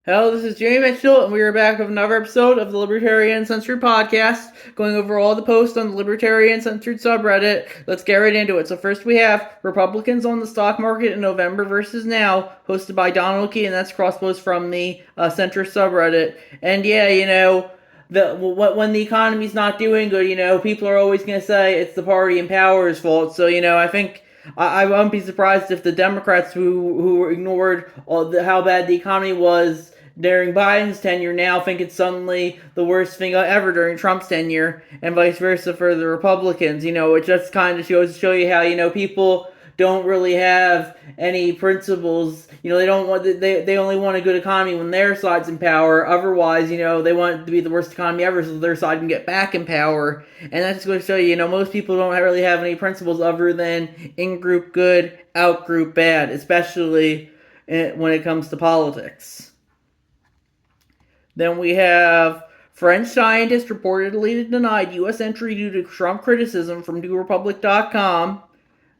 Hello, this is Jamie Mitchell, and we are back with another episode of the Libertarian Uncensored podcast, going over all the posts on the Libertarian Uncensored subreddit. Let's get right into it. So first we have Republicans on the stock market in November versus now, hosted by Donald Key, and that's cross-post from the centrist subreddit. And yeah, when the economy's not doing good, people are always going to say it's the party in power's fault. So, I think I won't be surprised if the Democrats who ignored how bad the economy was during Biden's tenure now think it's suddenly the worst thing ever during Trump's tenure, and vice versa for the Republicans. It just kind of show you how people don't really have any principles. They don't want they only want a good economy when their side's in power. Otherwise, they want it to be the worst economy ever so their side can get back in power. And that's just going to show you, most people don't really have any principles other than in-group good, out-group bad, especially when it comes to politics. Then we have French scientist reportedly denied U.S. entry due to Trump criticism from NewRepublic.com.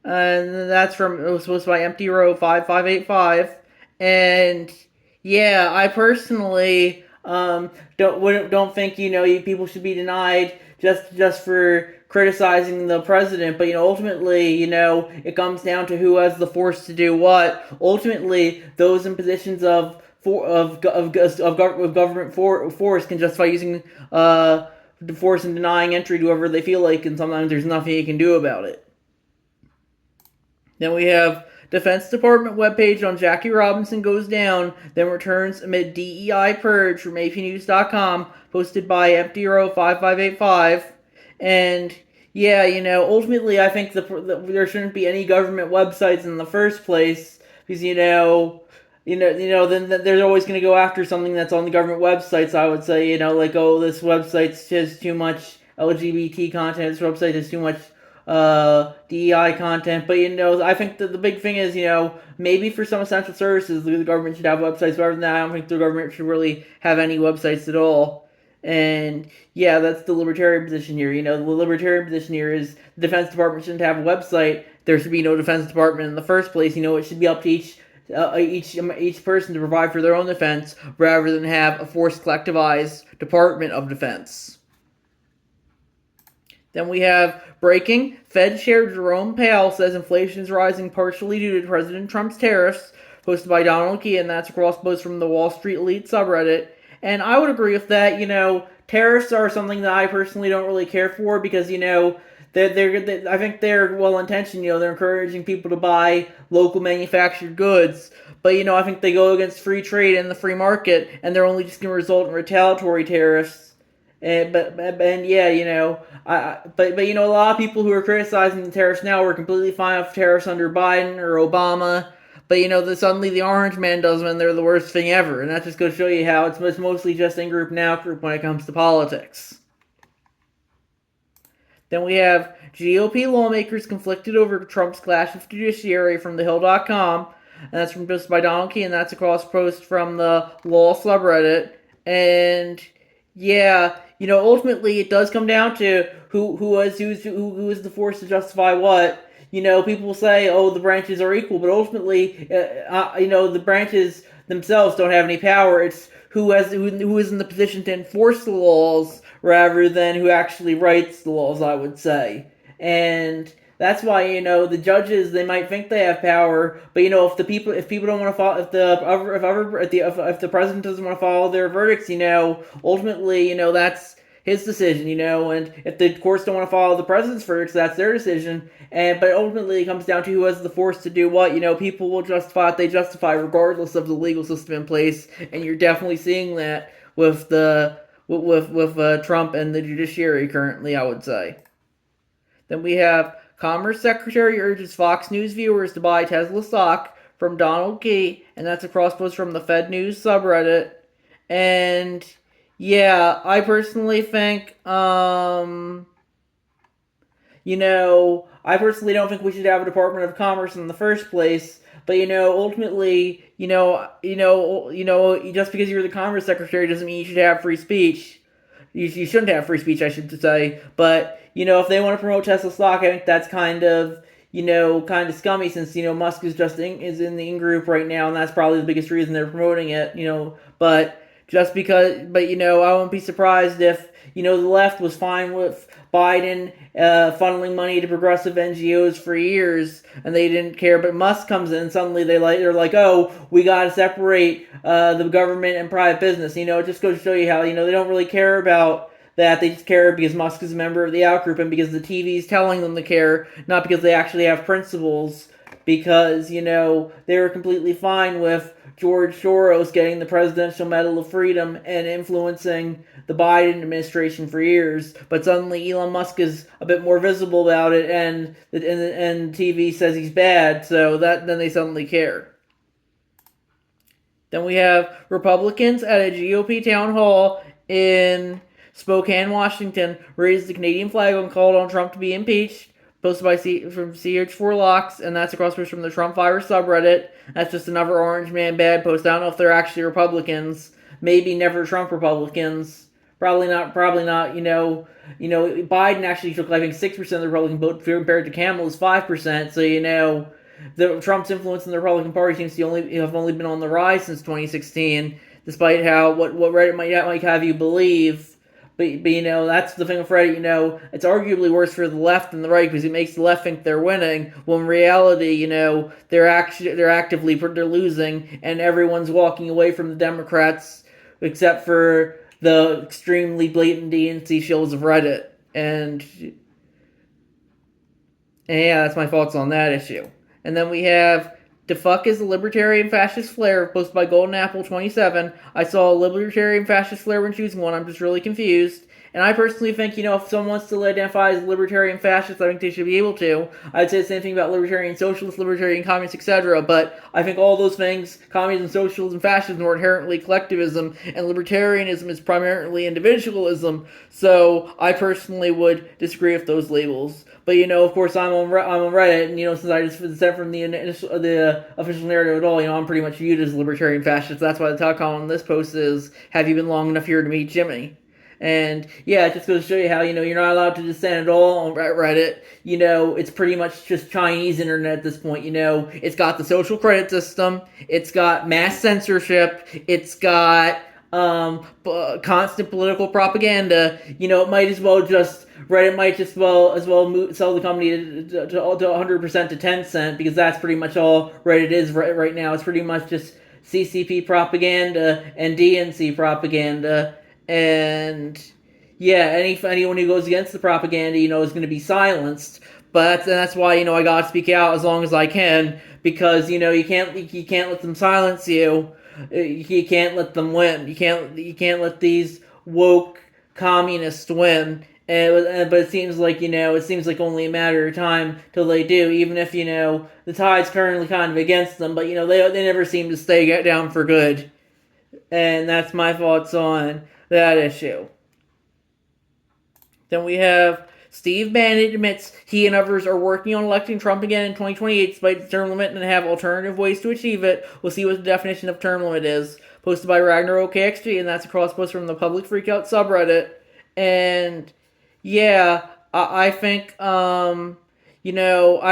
And that's it was posted by Empty Row 5585. And yeah, I personally don't think people should be denied just for criticizing the president. But ultimately, it comes down to who has the force to do what. Ultimately, those in positions of government force can justify using the force and denying entry to whoever they feel like, and sometimes there's nothing you can do about it. Then we have Defense Department webpage on Jackie Robinson goes down, then returns amid DEI purge from APnews.com, posted by FDRO5585. And yeah, ultimately I think there shouldn't be any government websites in the first place, because then they're always going to go after something that's on the government websites. I would say, like, oh, this website has too much LGBT content, this website has too much DEI content. But I think that the big thing is, maybe for some essential services the government should have websites. But other than that, I don't think the government should really have any websites at all. And yeah, that's the libertarian position here. The libertarian position here is the Defense Department shouldn't have a website. There should be no Defense Department in the first place. It should be up to each person to provide for their own defense, rather than have a forced collectivized Department of Defense. Then we have breaking. Fed Chair Jerome Powell says inflation is rising partially due to President Trump's tariffs, posted by Donald Key, and that's a cross post from the Wall Street Elite subreddit. And I would agree with that. Tariffs are something that I personally don't really care for, because, I think they're well intentioned. They're encouraging people to buy local manufactured goods. But I think they go against free trade and the free market, and they're only just going to result in retaliatory tariffs. And yeah, a lot of people who are criticizing the tariffs now were completely fine with tariffs under Biden or Obama. But suddenly the orange man does them, and they're the worst thing ever. And that just goes to show you how it's mostly just in group and out group when it comes to politics. Then we have GOP lawmakers conflicted over Trump's clash with judiciary from thehill.com. And that's from posted by Donald Key, and that's a cross post from the law subreddit. And yeah, ultimately it does come down to who is the force to justify what. People will say, oh, the branches are equal, but ultimately, the branches themselves don't have any power. It's who is in the position to enforce the laws rather than who actually writes the laws, I would say. And that's why, the judges, they might think they have power, but if people don't want to follow, if the president doesn't want to follow their verdicts, ultimately, that's his decision, and if the courts don't want to follow the president's verdicts, that's their decision. But ultimately, it comes down to who has the force to do what. People will justify what they justify, regardless of the legal system in place, and you're definitely seeing that with Trump and the judiciary currently, I would say. Then we have Commerce Secretary urges Fox News viewers to buy Tesla stock, from Donald Key, and that's a cross post from the Fed News subreddit. And yeah, I personally think, I personally don't think we should have a Department of Commerce in the first place. But ultimately, just because you're the Commerce Secretary doesn't mean you should have free speech. You shouldn't have free speech, I should say. But if they want to promote Tesla stock, I think that's kind of kind of scummy since Musk is in the in group right now, and that's probably the biggest reason they're promoting it. But just because, but I won't be surprised if the left was fine with Biden funneling money to progressive NGOs for years, and they didn't care. But Musk comes in, and suddenly they're like, oh, we got to separate the government and private business. It just goes to show you how they don't really care about that. They just care because Musk is a member of the outgroup and because the TV is telling them to care, not because they actually have principles. Because they were completely fine with George Soros getting the Presidential Medal of Freedom and influencing the Biden administration for years, but suddenly Elon Musk is a bit more visible about it, and TV says he's bad, so then they suddenly care. Then we have Republicans at a GOP town hall in Spokane, Washington, raised the Canadian flag and called on Trump to be impeached. Posted by from CH4Locks, and that's across from the Trump virus subreddit. That's just another Orange Man Bad post. I don't know if they're actually Republicans. Maybe never Trump Republicans. Probably not. Biden actually took, I think, 6% of the Republican vote compared to Kamala's 5%. So the Trump's influence in the Republican Party seems to have only been on the rise since 2016, despite what Reddit might have you believe. But that's the thing with Reddit. It's arguably worse for the left than the right because it makes the left think they're winning. Well, in reality, they're actively losing, and everyone's walking away from the Democrats except for the extremely blatant DNC shills of Reddit. And yeah, that's my thoughts on that issue. And then we have "The fuck is a libertarian fascist flare?" posted by Golden Apple 27. I saw a libertarian fascist flare when choosing one. I'm just really confused. And I personally think, if someone wants to identify as libertarian fascist, I think they should be able to. I'd say the same thing about libertarian socialist, libertarian communist, etc. But I think all those things, communism, socialism, fascism, are inherently collectivism, and libertarianism is primarily individualism. So I personally would disagree with those labels. But of course, I'm on Reddit, and since I just sent from the official narrative at all, I'm pretty much viewed as a libertarian fascist. That's why the title on this post is "Have you been long enough here to meet Jimmy?" And yeah, it just goes to show you how you're not allowed to dissent at all on Reddit. It's pretty much just Chinese internet at this point. It's got the social credit system, it's got mass censorship, it's got constant political propaganda. Reddit might just as well sell the company to 100% to Tencent, because that's pretty much all Reddit is right now. It's pretty much just CCP propaganda and DNC propaganda. And yeah, anyone who goes against the propaganda, is going to be silenced. But that's why I gotta speak out as long as I can, because you can't let them silence you. You can't let them win. You can't let these woke communists win. But it seems like only a matter of time till they do. Even if the tide's currently kind of against them, but they never seem to stay down for good. And that's my thoughts on that issue. Then we have Steve Bannon admits he and others are working on electing Trump again in 2028 despite the term limit and have alternative ways to achieve it. We'll see what the definition of term limit is. Posted by Ragnarok KXG, and that's a cross post from the Public Freakout subreddit. And yeah, I think I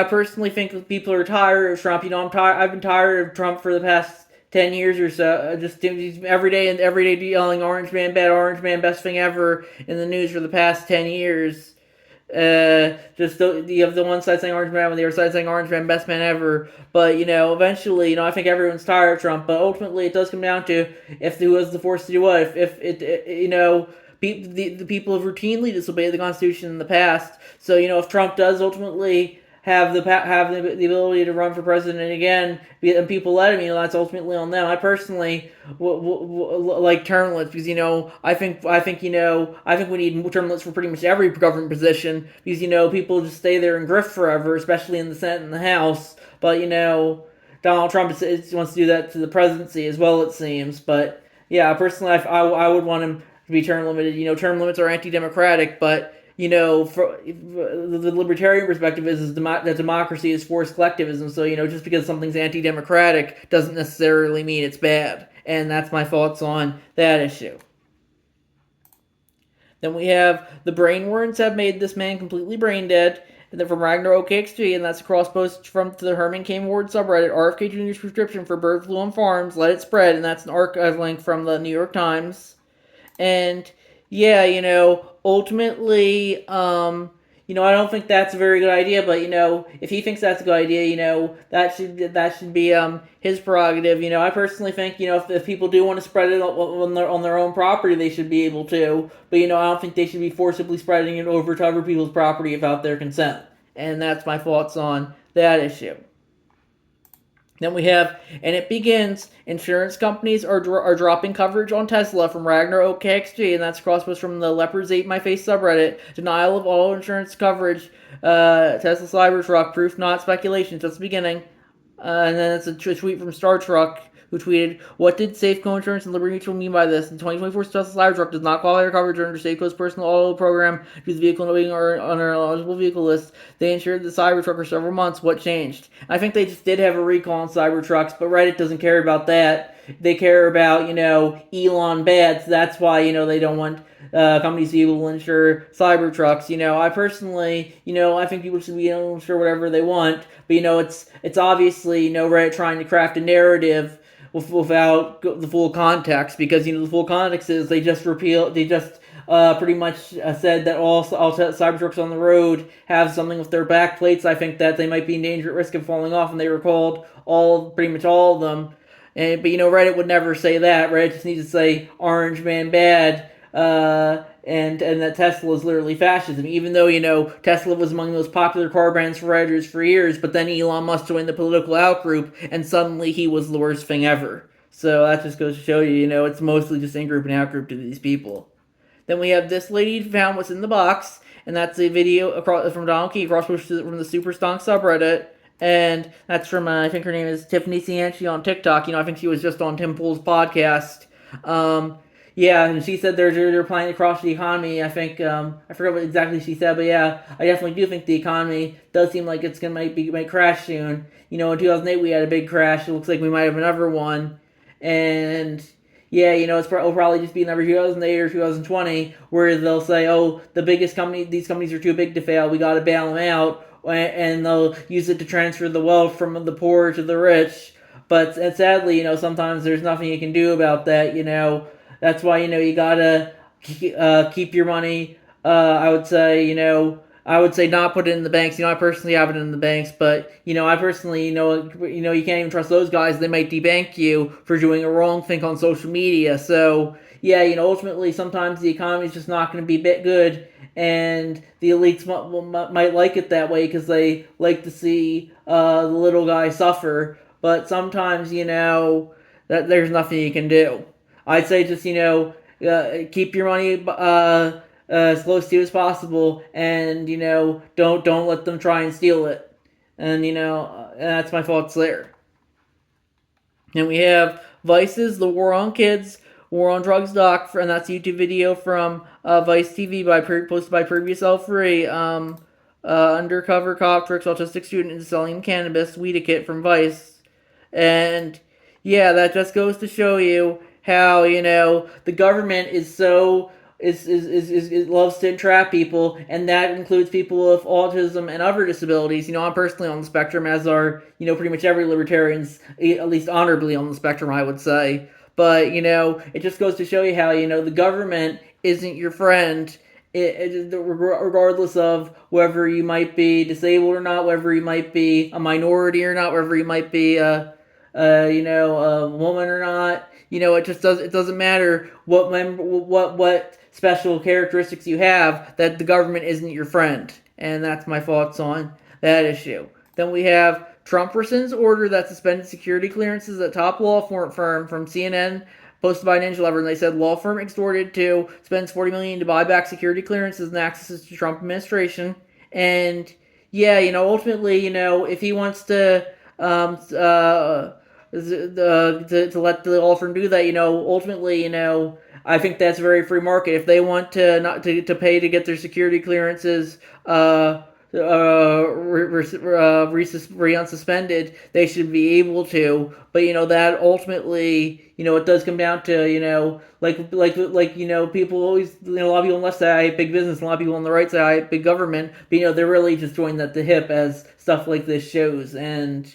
personally think that people are tired of Trump. I've been tired of Trump for the past 10 years or so. Just every day yelling "Orange Man bad, Orange Man best thing ever" in the news for the past 10 years. You have the one side saying "Orange Man" and the other side saying "Orange Man best man ever." But eventually, I think everyone's tired of Trump. But ultimately, it does come down to who has the force to do what. If the people have routinely disobeyed the Constitution in the past. So if Trump does ultimately have the ability to run for president again, and people let him, that's ultimately on them. I personally like term limits because I think we need term limits for pretty much every government position, because people just stay there and grift forever, especially in the Senate and the House. But Donald Trump wants to do that to the presidency as well, it seems. But yeah, personally, I would want him to be term limited. Term limits are anti-democratic, but for the libertarian perspective is that democracy is forced collectivism. So just because something's anti-democratic doesn't necessarily mean it's bad. And that's my thoughts on that issue. Then we have the brain worms have made this man completely brain dead. And then from Ragnarok KXG, and that's a cross post from the Herman Cain Ward subreddit, RFK Jr.'s prescription for bird flu on farms, let it spread, and that's an archive link from the New York Times. And yeah, ultimately, I don't think that's a very good idea. But if he thinks that's a good idea, that should be his prerogative. I personally think if people do want to spread it on their own property, they should be able to. But I don't think they should be forcibly spreading it over to other people's property without their consent. And that's my thoughts on that issue. Then we have, and it begins, insurance companies are dropping coverage on Tesla from Ragnarok KXG, and that's crosspost from the Leopards Ate My Face subreddit. Denial of auto insurance coverage, Tesla Cybertruck, proof not speculation, just the beginning. And then it's a tweet from Star Truck, who tweeted, "What did Safeco Insurance and Liberty Mutual mean by this? The 2024 Tesla Cybertruck does not qualify for coverage under Safeco's personal auto program due to the vehicle not being on our eligible vehicle list. They insured the Cybertruck for several months. What changed?" I think they just did have a recall on Cybertrucks, but Reddit doesn't care about that. They care about, Elon bad, so that's why, they don't want companies to be able to insure Cybertrucks. I personally, I think people should be able to insure whatever they want, but, it's obviously, Reddit trying to craft a narrative without the full context, because the full context is they just pretty much said that all Cybertrucks on the road have something with their back plates. I think that they might be in danger at risk of falling off, and they recalled pretty much all of them. But Reddit would never say that. Reddit just needs to say Orange Man bad, and that Tesla is literally fascism. Even though Tesla was among the most popular car brands for Redditors for years, but then Elon Musk joined the political outgroup, and suddenly he was the worst thing ever. So that just goes to show you, it's mostly just in-group and out-group to these people. Then we have this lady found what's in the box, and that's a video from Donald Key, from the Super Stonk subreddit. And that's from, I think her name is Tiffany Cianci on TikTok. I think she was just on Tim Pool's podcast. Yeah, and she said they're planning to crash the economy. I think, I forgot what exactly she said, but yeah, I definitely do think the economy does seem like it's might crash soon. In 2008 we had a big crash. It looks like we might have another one. And yeah, it'll probably just be another 2008 or 2020 where they'll say, oh, these companies are too big to fail, we gotta bail them out. And they'll use it to transfer the wealth from the poor to the rich. But sadly, sometimes there's nothing you can do about that. That's why you gotta keep your money. I would say not put it in the banks. I personally have it in the banks, but I personally you can't even trust those guys. They might debank you for doing a wrong thing on social media. So yeah, ultimately sometimes the economy is just not going to be good. And the elites might like it that way because they like to see the little guy suffer. But sometimes, that there's nothing you can do. I'd say just, keep your money as close to you as possible, and, don't let them try and steal it. And, that's my thoughts there. And we have Vice's The War on Kids, War on Drugs doc, and that's a YouTube video from Vice TV posted by Previous L3. Undercover cop tricks autistic student into selling cannabis, weed kit from Vice. And yeah, that just goes to show you how the government is loves to entrap people, and that includes people with autism and other disabilities. I'm personally on the spectrum, as are pretty much every libertarian's, at least honorably on the spectrum, I would say. But, it just goes to show you how, the government isn't your friend, regardless of whether you might be disabled or not, whether you might be a minority or not, whether you might be a woman or not. It doesn't matter what special characteristics you have, that the government isn't your friend. And that's my thoughts on that issue. Then we have Trump rescinds order that suspended security clearances at top law firm from CNN, posted by Ninja Lover, and they said law firm extorted to spends $40 million to buy back security clearances and access to Trump administration. And yeah, ultimately, if he wants to let the law firm do that, ultimately, I think that's a very free market. If they want to not to pay to get their security clearances unsuspended, they should be able to. But that ultimately, it does come down to people always, a lot of people on the left say I hate big business, and a lot of people on the right say I hate big government. But they're really just joining at the hip, as stuff like this shows. And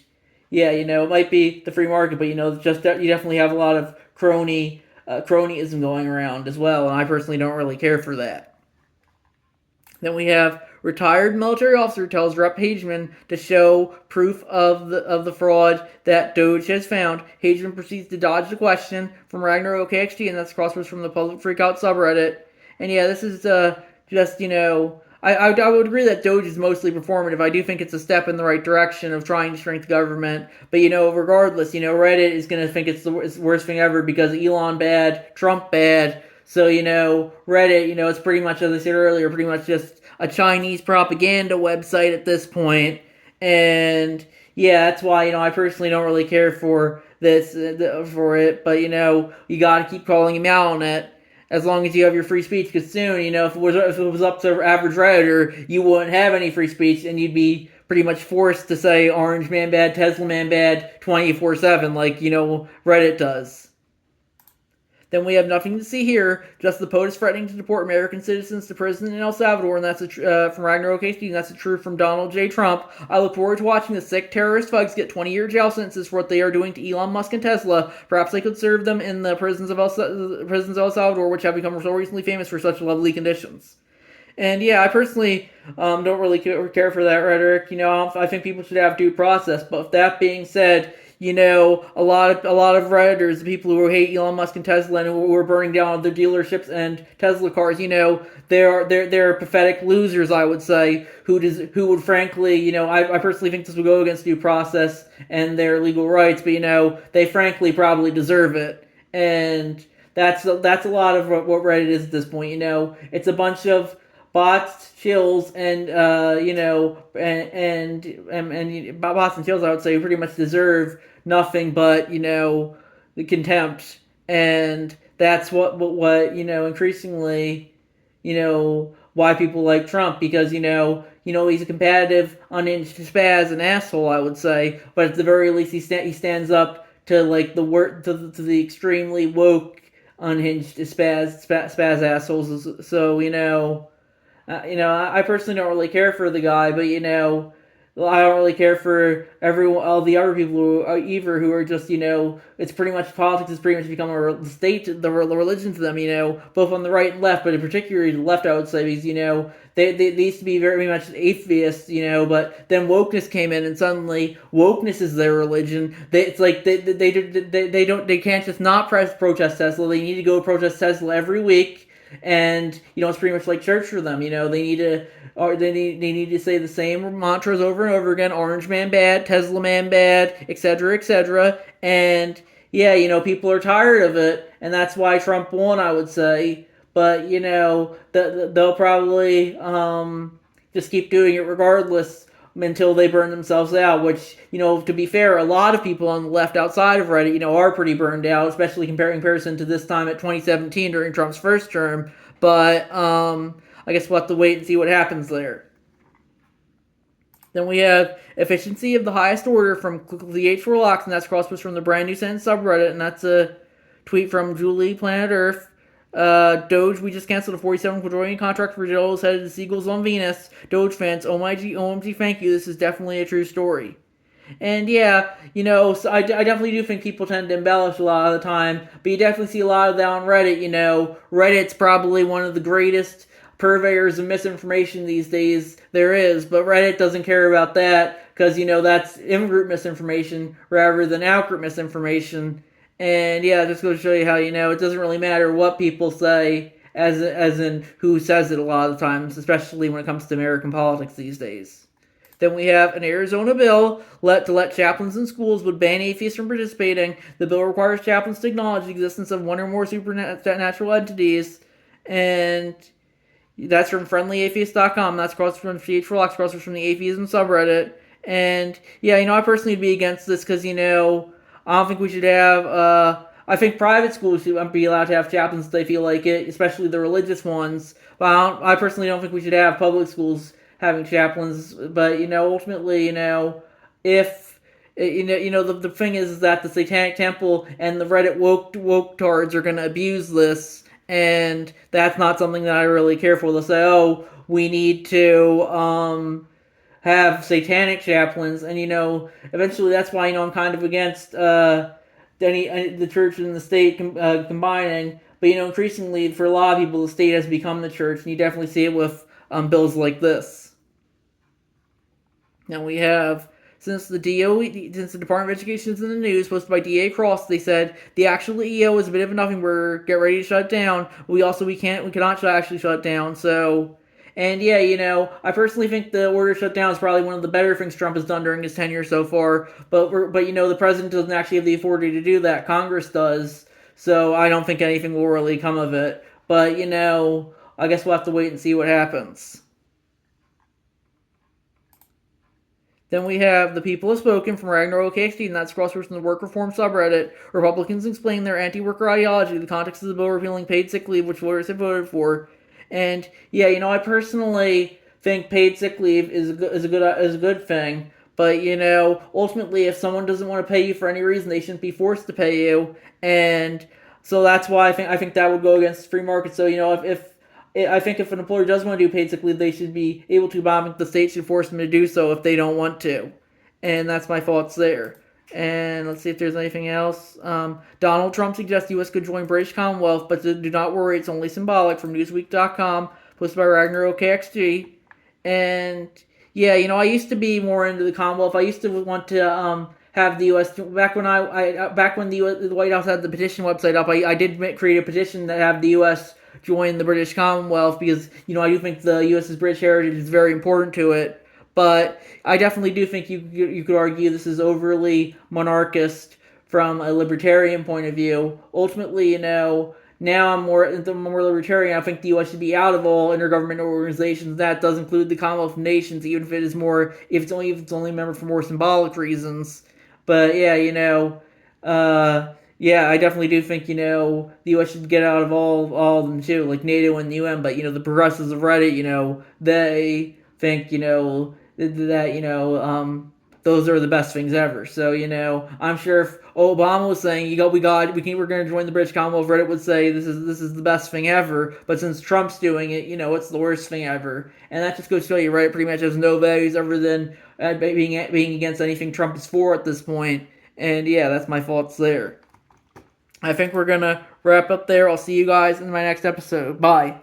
yeah, it might be the free market, but just you definitely have a lot of cronyism going around as well, and I personally don't really care for that. Then we have retired military officer tells Rep. Hageman to show proof of the fraud that Doge has found. Hageman proceeds to dodge the question from Ragnar OKXT, and that's crosswords from the Public Freakout subreddit. And yeah, this is just I would agree that Doge is mostly performative. I do think it's a step in the right direction of trying to shrink the government. But regardless, Reddit is going to think it's the worst thing ever because Elon bad, Trump bad. So, Reddit, it's pretty much, as I said earlier, pretty much just a Chinese propaganda website at this point. And, yeah, that's why, I personally don't really care for this, for it. But, you gotta keep calling him out on it as long as you have your free speech. Because soon, if it was up to average Redditor, you wouldn't have any free speech, and you'd be pretty much forced to say Orange Man bad, Tesla Man bad 24/7, like, Reddit does. Then we have nothing to see here, just the POTUS threatening to deport American citizens to prison in El Salvador, and that's from Ragnar OKC, and that's the truth from Donald J. Trump. I look forward to watching the sick terrorist thugs get 20-year jail sentences for what they are doing to Elon Musk and Tesla. Perhaps they could serve them in the prisons of El Salvador, which have become so recently famous for such lovely conditions. And yeah, I personally don't really care for that rhetoric. I think people should have due process. But with that being said, a lot of Redditors, the people who hate Elon Musk and Tesla and who are burning down their dealerships and Tesla cars, they're pathetic losers, I would say, who would frankly, I personally think this would go against due process and their legal rights, but they frankly probably deserve it. And that's a lot of what Reddit is at this point. It's a bunch of bots, chills, and bots and chills, I would say, pretty much deserve nothing but the contempt, and that's what increasingly why people like Trump, because he's a competitive, unhinged spaz and asshole, I would say, but at the very least he stands up to like to the extremely woke, unhinged spaz assholes. So I personally don't really care for the guy, but I don't really care for all the other people who are just it's pretty much, politics has pretty much become a state, the religion to them, both on the right and left, but in particular the left, I would say, because they used to be very much atheists, but then wokeness came in, and suddenly wokeness is their religion. It's like they can't just not protest Tesla. They need to go protest Tesla every week. And it's pretty much like church for them. They need to say the same mantras over and over again: Orange Man bad, Tesla Man bad, etc., etc. And yeah, people are tired of it, and that's why Trump won, I would say. But they'll probably just keep doing it regardless until they burn themselves out, which, to be fair, a lot of people on the left outside of Reddit, are pretty burned out, especially comparison to this time at 2017 during Trump's first term. But I guess we'll have to wait and see what happens there. Then we have efficiency of the highest order from the H4 Locks, and that's crosspost from the brand new sentence subreddit, and that's a tweet from Julie Planet Earth. Doge, we just canceled a 47 quadrillion contract for Joel's headed to Seagulls on Venus. Doge fans, OMG, thank you. This is definitely a true story. And yeah, so I definitely do think people tend to embellish a lot of the time, but you definitely see a lot of that on Reddit. Reddit's probably one of the greatest purveyors of misinformation these days there is, but Reddit doesn't care about that because, that's in-group misinformation rather than out-group misinformation. And yeah, just goes to show you how, it doesn't really matter what people say, as in who says it a lot of the times, especially when it comes to American politics these days. Then we have an Arizona bill to let chaplains in schools would ban atheists from participating. The bill requires chaplains to acknowledge the existence of one or more supernatural entities, and that's from friendlyatheist.com. That's crossed from CH4Locks, crossed from the atheism subreddit. And yeah, I personally would be against this because, I don't think we should have, I think private schools should be allowed to have chaplains if they feel like it, especially the religious ones. But I personally don't think we should have public schools having chaplains, but ultimately, if the thing is that the Satanic Temple and the Reddit woke tards are going to abuse this, and that's not something that I really care for. They'll say, "Oh, we need to have satanic chaplains," and eventually that's why I'm kind of against the church and the state combining. But increasingly for a lot of people, the state has become the church, and you definitely see it with bills like this. Now we have, since the Department of Education is in the news, posted by DA Cross, they said the actual EO is a bit of a nothing burger. Get ready to shut down. We cannot actually shut down. So, and yeah, I personally think the order shutdown is probably one of the better things Trump has done during his tenure so far. But the president doesn't actually have the authority to do that. Congress does. So I don't think anything will really come of it. But I guess we'll have to wait and see what happens. Then we have The People Have Spoken from Ragnarok KXD, and that's crosswords from the work reform subreddit. Republicans explain their anti-worker ideology in the context of the bill repealing paid sick leave, which voters have voted for. And yeah, I personally think paid sick leave is a good thing. But ultimately, if someone doesn't want to pay you for any reason, they shouldn't be forced to pay you. And so that's why I think that would go against free market. So if I think if an employer does want to do paid sick leave, they should be able to, but the state should force them to do so if they don't want to. And that's my thoughts there. And let's see if there's anything else. Donald Trump suggests the U.S. could join British Commonwealth, but do not worry, it's only symbolic, from Newsweek.com, posted by Ragnarok KXG. And yeah, I used to be more into the Commonwealth. I used to want to have the U.S. back when the White House had the petition website up. I did create a petition that have the U.S. join the British Commonwealth because I do think the U.S.'s British heritage is very important to it. But I definitely do think you could argue this is overly monarchist from a libertarian point of view. Ultimately, now I'm more libertarian. I think the U.S. should be out of all intergovernmental organizations. That does include the Commonwealth of Nations, even if it's only a member for more symbolic reasons. But yeah, yeah, I definitely do think the U.S. should get out of all of them too, like NATO and the UN. But the progressives of Reddit, they think that those are the best things ever. So I'm sure if Obama was saying we're going to join the British Commonwealth, Reddit would say this is the best thing ever. But since Trump's doing it, it's the worst thing ever. And that just goes to show you, Reddit pretty much has no values other than being against anything Trump is for at this point. And yeah, that's my thoughts there. I think we're gonna wrap up there. I'll see you guys in my next episode. Bye.